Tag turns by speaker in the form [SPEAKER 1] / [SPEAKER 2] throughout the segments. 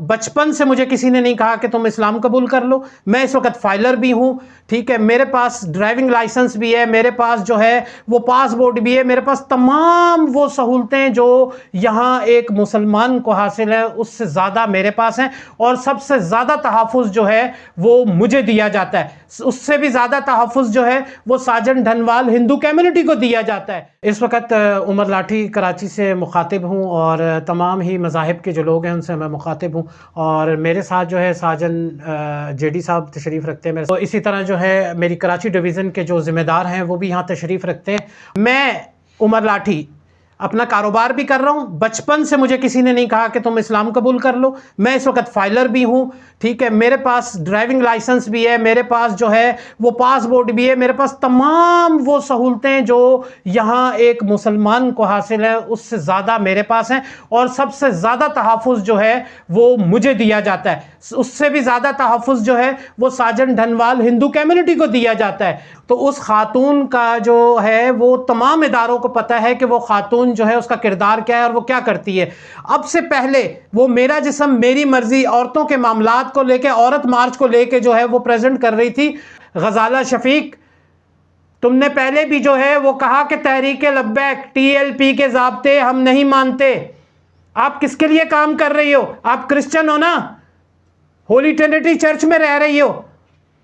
[SPEAKER 1] बचपन से मुझे किसी ने नहीं कहा कि तुम इस्लाम कबूल कर लो। मैं इस वक्त फाइलर भी हूँ, ठीक है, मेरे पास ड्राइविंग लाइसेंस भी है, मेरे पास जो है वो पासपोर्ट भी है, मेरे पास तमाम वो सहूलतें जो यहाँ एक मुसलमान को हासिल है उससे ज़्यादा मेरे पास हैं। और सबसे ज़्यादा तहफ़्फ़ुज़ जो है वो मुझे दिया जाता है, उससे भी ज़्यादा तहफ़्फ़ुज़ जो है वो साजन धनवाल हिंदू कम्युनिटी को दिया जाता है। इस वक्त उमर लाठी कराची से मुखातिब हूँ और तमाम ही मज़ाहिब के जो लोग हैं उनसे मैं मुखातिब हूँ। और मेरे साथ जो है साजन जेडी साहब तशरीफ़ रखते हैं मेरे, तो इसी तरह जो है मेरी कराची डिवीज़न के जो ज़िम्मेदार हैं वो भी यहाँ तशरीफ़ रखते हैं। मैं उमर लाठी अपना कारोबार भी कर रहा हूँ, बचपन से मुझे किसी ने नहीं कहा कि तुम इस्लाम कबूल कर लो। मैं इस वक्त फाइलर भी हूँ, ठीक है, मेरे पास ड्राइविंग लाइसेंस भी है, मेरे पास जो है वो पासपोर्ट भी है, मेरे पास तमाम वो सहूलतें जो यहाँ एक मुसलमान को हासिल है उससे ज़्यादा मेरे पास हैं। और सबसे ज़्यादा तहफ़्फ़ुज़ जो है वो मुझे दिया जाता है, उससे भी ज़्यादा तहफ़्फ़ुज़ जो है वो साजन धनवाल हिंदू कम्युनिटी को दिया जाता है। तो उस खातून का जो है वो तमाम इदारों को पता है कि वो खातून जो है उसका किरदार क्या है और वो क्या करती है। अब से पहले वो मेरा जिस्म मेरी मर्जी औरतों के मामलात को लेके, औरत मार्च को लेके जो है वो प्रेजेंट कर रही थी। गजाला शफीक, तुमने पहले भी जो है वो कहा कि तहरीक लब्बैक TLP के ज़ाब्ते हम नहीं मानते। आप किसके लिए काम कर रही हो? आप क्रिश्चियन हो ना, होली ट्रिनिटी चर्च में रह रही हो,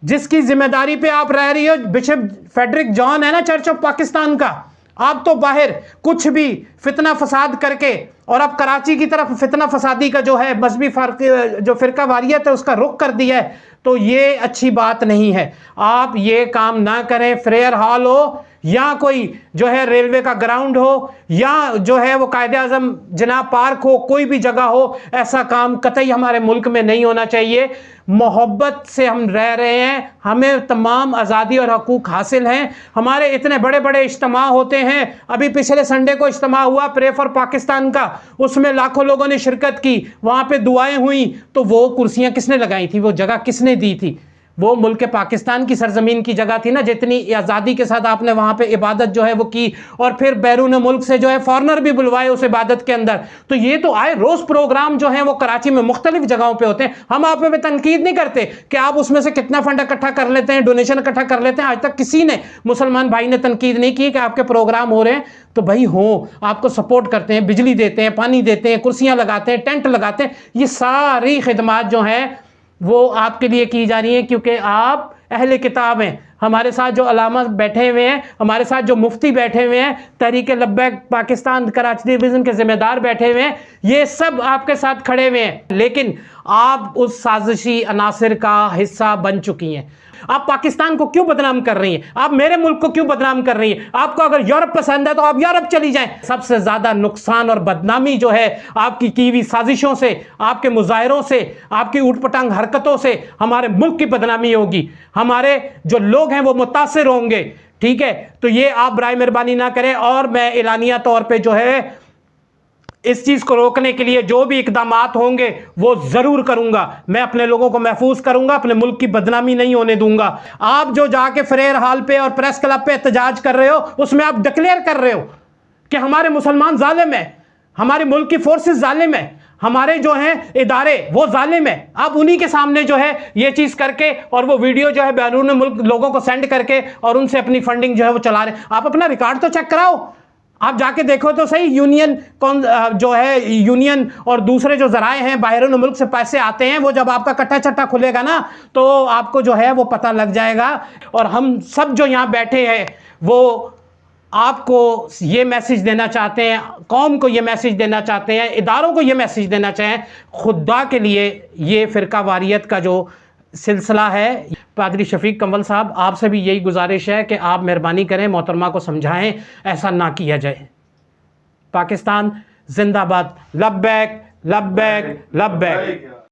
[SPEAKER 1] जिसकी जिम्मेदारी पे आप रह रही हो बिशप फेडरिक जॉन है ना चर्च ऑफ पाकिस्तान का। आप तो बाहर कुछ भी फितना फसाद करके, और अब कराची की तरफ फितना फसादी का जो है मजहबी फर्क जो फिरका वारियत है उसका रुख कर दिया है, तो ये अच्छी बात नहीं है। आप ये काम ना करें। प्रेयर हॉल हो या कोई जो है रेलवे का ग्राउंड हो या जो है वो कायदे आज़म जनाब पार्क हो, कोई भी जगह हो, ऐसा काम कतई हमारे मुल्क में नहीं होना चाहिए। मोहब्बत से हम रह रहे हैं, हमें तमाम आज़ादी और हकूक़ हासिल हैं। हमारे इतने बड़े बड़े इज्तिमा होते हैं, अभी पिछले संडे को इज्तिमा हुआ प्रे फॉर पाकिस्तान का, उसमें लाखों लोगों ने शिरकत की, वहाँ पे दुआएं हुई, तो वो कुर्सियाँ किसने लगाई थी, वो जगह किसने दी थी? वो मुल्क पाकिस्तान की सरजमीन की जगह थी ना, जितनी आज़ादी के साथ आपने वहाँ पे इबादत जो है वो की, और फिर बैरून मुल्क से जो है फॉरनर भी बुलवाए उस इबादत के अंदर। तो ये तो आए रोज़ प्रोग्राम जो है वो कराची में मुख्तलिफ जगहों पे होते हैं। हम आप में तनकीद नहीं करते कि आप उसमें से कितना फंड इकट्ठा कर लेते हैं, डोनेशन इकट्ठा कर लेते हैं। आज तक किसी ने, मुसलमान भाई ने तनकीद नहीं की कि आपके प्रोग्राम हो रहे हैं तो भाई हो, आपको सपोर्ट करते हैं, बिजली देते हैं, पानी देते हैं, कुर्सियाँ लगाते हैं, टेंट लगाते हैं। ये सारी खिदमात जो हैं वो आपके लिए की जा रही है क्योंकि आप अहले किताब हैं। हमारे साथ जो अलामा बैठे हुए हैं, हमारे साथ जो मुफ्ती बैठे हुए हैं, तहरीक लब्बैक पाकिस्तान कराची डिवीज़न के ज़िम्मेदार बैठे हुए हैं, ये सब आपके साथ खड़े हुए हैं। लेकिन आप उस साजिशी अनासिर का हिस्सा बन चुकी हैं। आप पाकिस्तान को क्यों बदनाम कर रही हैं? आप मेरे मुल्क को क्यों बदनाम कर रही हैं? आपको अगर यूरोप पसंद है तो आप यूरोप चली जाएं। सबसे ज़्यादा नुकसान और बदनामी जो है आपकी की हुई साजिशों से, आपके मुजाहरों से, आपकी ऊटपटांग हरकतों से हमारे मुल्क की बदनामी होगी, हमारे जो लोग हैं वो मुतासिर होंगे। ठीक है, तो ये आप बराए मेहरबानी ना करें। और मैं एलानिया तौर पर जो है इस चीज़ को रोकने के लिए जो भी इकदामात होंगे वो ज़रूर करूंगा। मैं अपने लोगों को महफूज करूंगा, अपने मुल्क की बदनामी नहीं होने दूंगा। आप जो जाके फ्रेयर हॉल पे और प्रेस क्लब पे एहतजाज कर रहे हो, उसमें आप डिक्लेयर कर रहे हो कि हमारे मुसलमान जालिम है, हमारे मुल्क की फोर्सेस जालिम है, हमारे जो हैं इदारे वो जालिम है। आप उन्हीं के सामने जो है ये चीज़ करके और वो वीडियो जो है बैरून मुल्क लोगों को सेंड करके और उनसे अपनी फंडिंग जो है वो चला रहे हैं। आप अपना रिकॉर्ड तो चेक कराओ, आप जाके देखो तो सही। यूनियन कौन जो है, यूनियन और दूसरे जो जराए हैं बाहरून मुल्क से पैसे आते हैं, वो जब आपका कट्टा चट्टा खुलेगा ना तो आपको जो है वो पता लग जाएगा। और हम सब जो यहाँ बैठे हैं वो आपको ये मैसेज देना चाहते हैं, कौम को ये मैसेज देना चाहते हैं, इदारों को ये मैसेज देना चाहें, खुदा के लिए ये फ़िरका वारियत का जो सिलसिला है, पादरी शफीक कंवल साहब आपसे भी यही गुजारिश है कि आप मेहरबानी करें, मोहतरमा को समझाएं, ऐसा ना किया जाए। पाकिस्तान जिंदाबाद। लब्बैक लब्बैक लब्बैक।